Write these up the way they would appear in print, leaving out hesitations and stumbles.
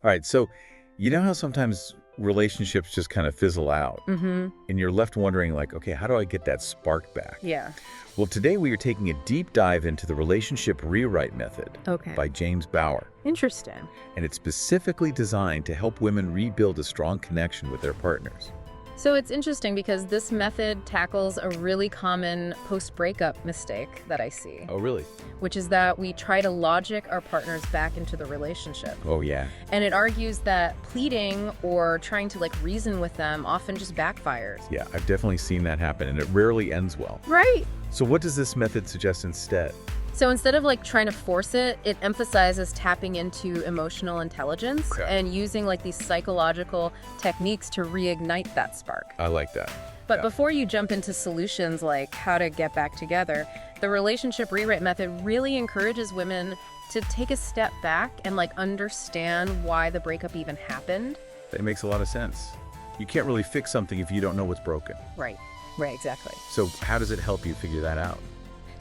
All right, so you know how sometimes relationships just kind of fizzle out, Mm-hmm. and you're left wondering, like, okay, how do I get that spark back? Yeah. Well, today we are taking a deep dive into the relationship rewrite method Okay. by James Bauer, Interesting. and it's specifically designed to help women rebuild a strong connection with their partners. So it's interesting because this method tackles a really common post-breakup mistake that I see, Oh, really? which is that we try to logic our partners back into the relationship. Oh, yeah. And it argues that pleading or trying to reason with them often just backfires. Yeah, I've definitely seen that happen, and it rarely ends well. Right. So what does this method suggest instead? So instead of trying to force it, it emphasizes tapping into emotional intelligence Okay. and using these psychological techniques to reignite that spark. I like that. But Yeah. before you jump into solutions like how to get back together, the relationship rewrite method really encourages women to take a step back and understand why the breakup even happened. That makes a lot of sense. You can't really fix something if you don't know what's broken. Right, exactly. So how does it help you figure that out?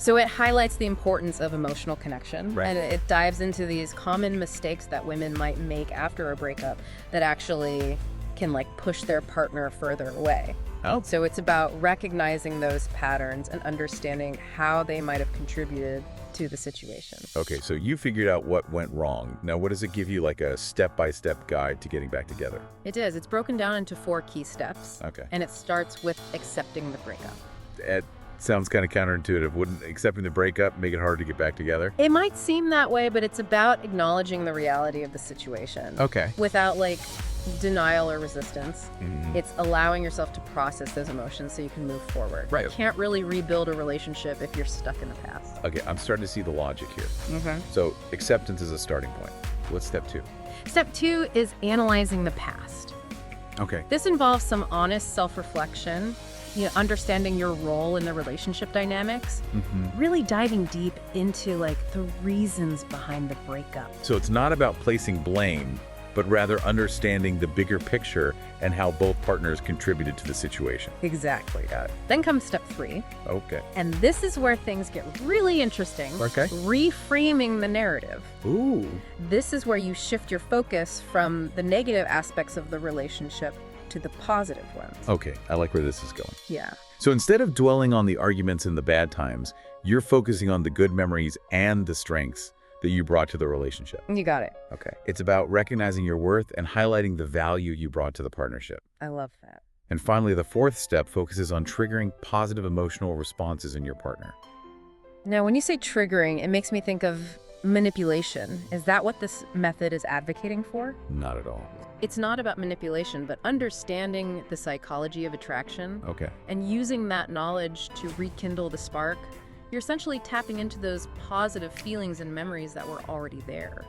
So it highlights the importance of emotional connection, Right. and it dives into these common mistakes that women might make after a breakup that actually can push their partner further away. Oh, So it's about recognizing those patterns and understanding how they might have contributed to the situation. okay, so you figured out what went wrong. Now, what does it give you, like a step-by-step guide to getting back together? It is. It's broken down into 4 key steps. Okay. And it starts with accepting the breakup. It sounds kind of counterintuitive. Wouldn't accepting the breakup make it hard to get back together? It might seem that way, but it's about acknowledging the reality of the situation. Okay. Without denial or resistance. Mhm. It's allowing yourself to process those emotions so you can move forward. Right. You can't really rebuild a relationship if you're stuck in the past. Okay, I'm starting to see the logic here. Mm-hmm. So acceptance is a starting point. What's step 2? Step 2 is analyzing the past. Okay. This involves some honest self-reflection, understanding your role in the relationship dynamics, Mm-hmm. really diving deep into the reasons behind the breakup. So it's not about placing blame, but rather understanding the bigger picture and how both partners contributed to the situation. Exactly. Then comes step 3, Okay. and this is where things get really interesting. Okay. Reframing the narrative. Ooh. This is where you shift your focus from the negative aspects of the relationship to the positive ones. Okay, I like where this is going. Yeah. So instead of dwelling on the arguments and the bad times, you're focusing on the good memories and the strengths that you brought to the relationship. You got it. Okay. It's about recognizing your worth and highlighting the value you brought to the partnership. I love that. And finally, the 4th step focuses on triggering positive emotional responses in your partner. Now, when you say triggering, it makes me think of manipulation. Is that what this method is advocating for? Not at all. It's not about manipulation, but understanding the psychology of attraction Okay. and using that knowledge to rekindle the spark. You're essentially tapping into those positive feelings and memories that were already there.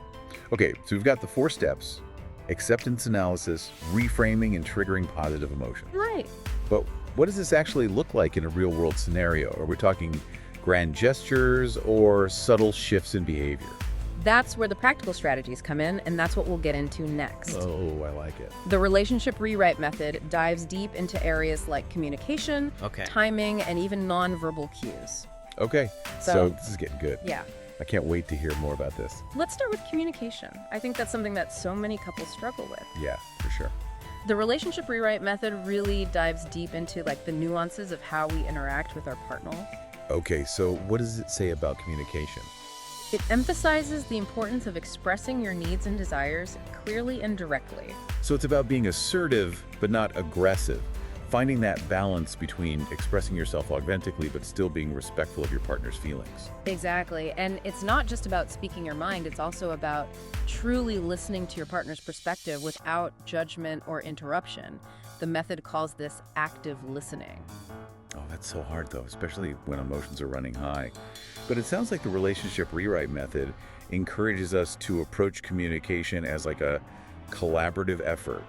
Okay, so we've got the 4 steps: acceptance analysis, reframing, and triggering positive emotion. Right. But what does this actually look like in a real-world scenario? Are we talking grand gestures or subtle shifts in behavior? That's where the practical strategies come in, and that's what we'll get into next. Oh, I like it. The relationship rewrite method dives deep into areas like communication, Okay. timing, and even nonverbal cues. Okay, so So- this is getting good. Yeah. I can't wait to hear more about this. Let's start with communication. I think that's something that so many couples struggle with. Yeah, for sure. The relationship rewrite method really dives deep into the nuances of how we interact with our partner. Okay, so what does it say about communication? It emphasizes the importance of expressing your needs and desires clearly and directly. So it's about being assertive, but not aggressive. Finding that balance between expressing yourself authentically, but still being respectful of your partner's feelings. Exactly. And it's not just about speaking your mind, it's also about truly listening to your partner's perspective without judgment or interruption. The method calls this active listening. Oh, that's so hard though, especially when emotions are running high. But it sounds like the relationship rewrite method encourages us to approach communication as a collaborative effort,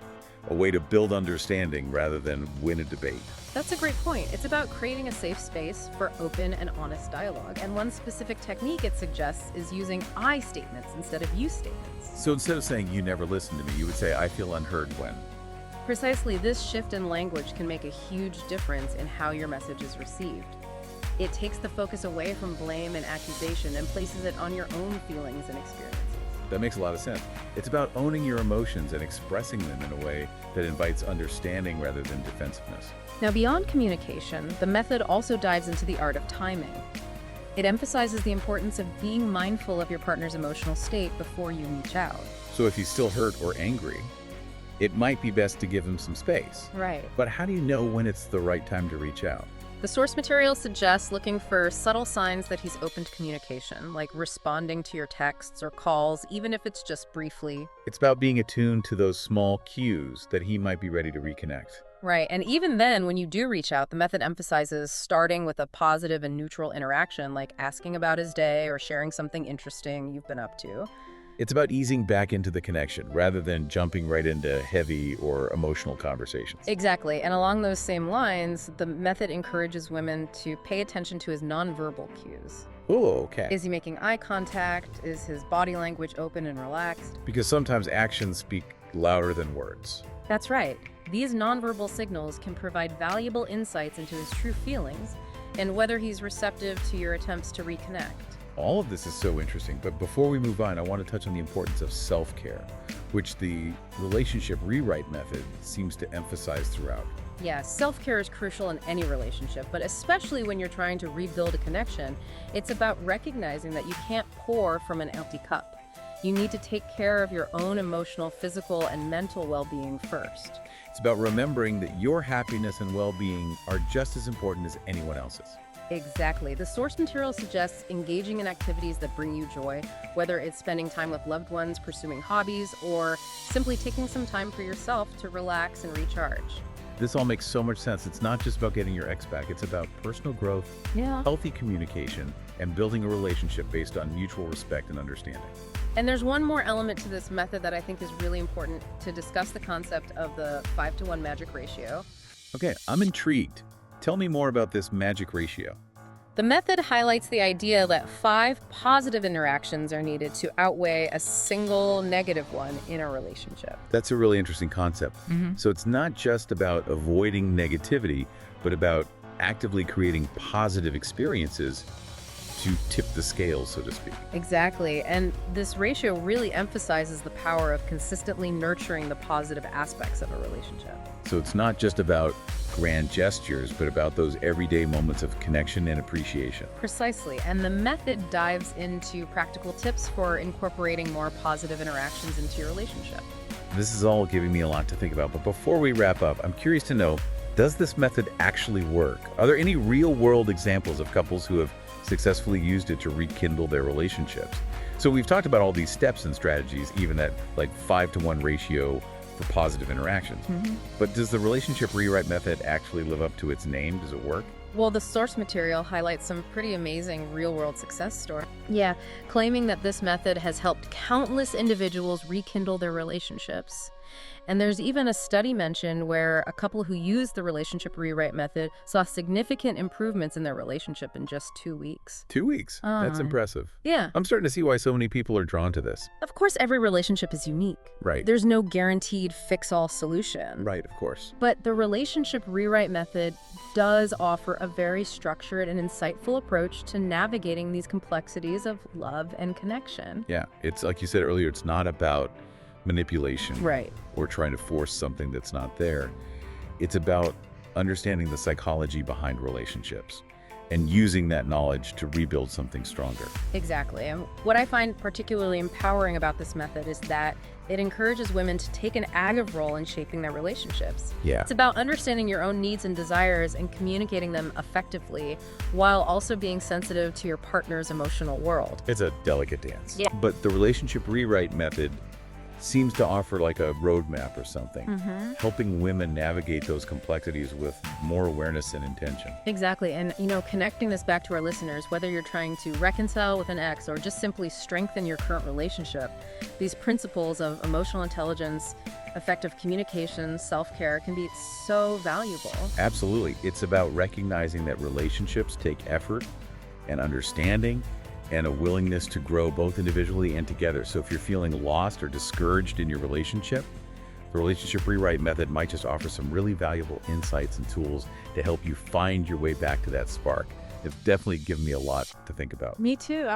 a way to build understanding rather than win a debate. That's a great point. It's about creating a safe space for open and honest dialogue. And one specific technique it suggests is using I statements instead of you statements. So instead of saying, "You never listen to me," you would say, "I feel unheard when." Precisely, this shift in language can make a huge difference in how your message is received. It takes the focus away from blame and accusation and places it on your own feelings and experiences. That makes a lot of sense. It's about owning your emotions and expressing them in a way that invites understanding rather than defensiveness. Now, beyond communication, the method also dives into the art of timing. It emphasizes the importance of being mindful of your partner's emotional state before you reach out. So if he's still hurt or angry, it might be best to give him some space. Right. But how do you know when it's the right time to reach out? The source material suggests looking for subtle signs that he's open to communication, like responding to your texts or calls, even if it's just briefly. It's about being attuned to those small cues that he might be ready to reconnect. Right, and even then, when you do reach out, the method emphasizes starting with a positive and neutral interaction, like asking about his day or sharing something interesting you've been up to. It's about easing back into the connection rather than jumping right into heavy or emotional conversations. Exactly, and along those same lines, the method encourages women to pay attention to his nonverbal cues. Oh, okay. Is he making eye contact? Is his body language open and relaxed? Because sometimes actions speak louder than words. That's right. These nonverbal signals can provide valuable insights into his true feelings and whether he's receptive to your attempts to reconnect. All of this is so interesting, but before we move on, I want to touch on the importance of self-care, which the relationship rewrite method seems to emphasize throughout. Yeah, self-care is crucial in any relationship, but especially when you're trying to rebuild a connection, it's about recognizing that you can't pour from an empty cup. You need to take care of your own emotional, physical, and mental well-being first. It's about remembering that your happiness and well-being are just as important as anyone else's. Exactly. The source material suggests engaging in activities that bring you joy, whether it's spending time with loved ones, pursuing hobbies, or simply taking some time for yourself to relax and recharge. This all makes so much sense. It's not just about getting your ex back. It's about personal growth, healthy communication, and building a relationship based on mutual respect and understanding. And there's one more element to this method that I think is really important to discuss the concept of the 5-to-1 magic ratio. Okay, I'm intrigued. Tell me more about this magic ratio. The method highlights the idea that 5 positive interactions are needed to outweigh a single negative one in a relationship. That's a really interesting concept. So it's not just about avoiding negativity, but about actively creating positive experiences to tip the scales, so to speak. Exactly. And this ratio really emphasizes the power of consistently nurturing the positive aspects of a relationship. So it's not just about grand gestures, but about those everyday moments of connection and appreciation. Precisely. And the method dives into practical tips for incorporating more positive interactions into your relationship. This is all giving me a lot to think about, but before we wrap up, I'm curious to know, does this method actually work? Are there any real-world examples of couples who have successfully used it to rekindle their relationships? So we've talked about all these steps and strategies, even that like 5-to-1 ratio for positive interactions. But does the relationship rewrite method actually live up to its name? Does it work? Well, the source material highlights some pretty amazing real-world success stories. Yeah, claiming that this method has helped countless individuals rekindle their relationships. And there's even a study mentioned where a couple who used the relationship rewrite method saw significant improvements in their relationship in just 2 weeks. 2 weeks. That's impressive. Yeah. I'm starting to see why so many people are drawn to this. Of course, every relationship is unique. Right. There's no guaranteed fix-all solution. Right, of course. But the relationship rewrite method does offer a very structured and insightful approach to navigating these complexities of love and connection. Yeah, it's like you said earlier, it's not about manipulation Right. or trying to force something that's not there. It's about understanding the psychology behind relationships and using that knowledge to rebuild something stronger. Exactly. And what I find particularly empowering about this method is that it encourages women to take an active role in shaping their relationships. Yeah. It's about understanding your own needs and desires and communicating them effectively while also being sensitive to your partner's emotional world. It's a delicate dance. Yeah. But the relationship rewrite method seems to offer like a roadmap or something, helping women navigate those complexities with more awareness and intention. Exactly. And, connecting this back to our listeners, whether you're trying to reconcile with an ex or just simply strengthen your current relationship, these principles of emotional intelligence, effective communication, self-care can be so valuable. Absolutely. It's about recognizing that relationships take effort and understanding and a willingness to grow both individually and together. So if you're feeling lost or discouraged in your relationship, the relationship rewrite method might just offer some really valuable insights and tools to help you find your way back to that spark. It's definitely given me a lot to think about. Me too.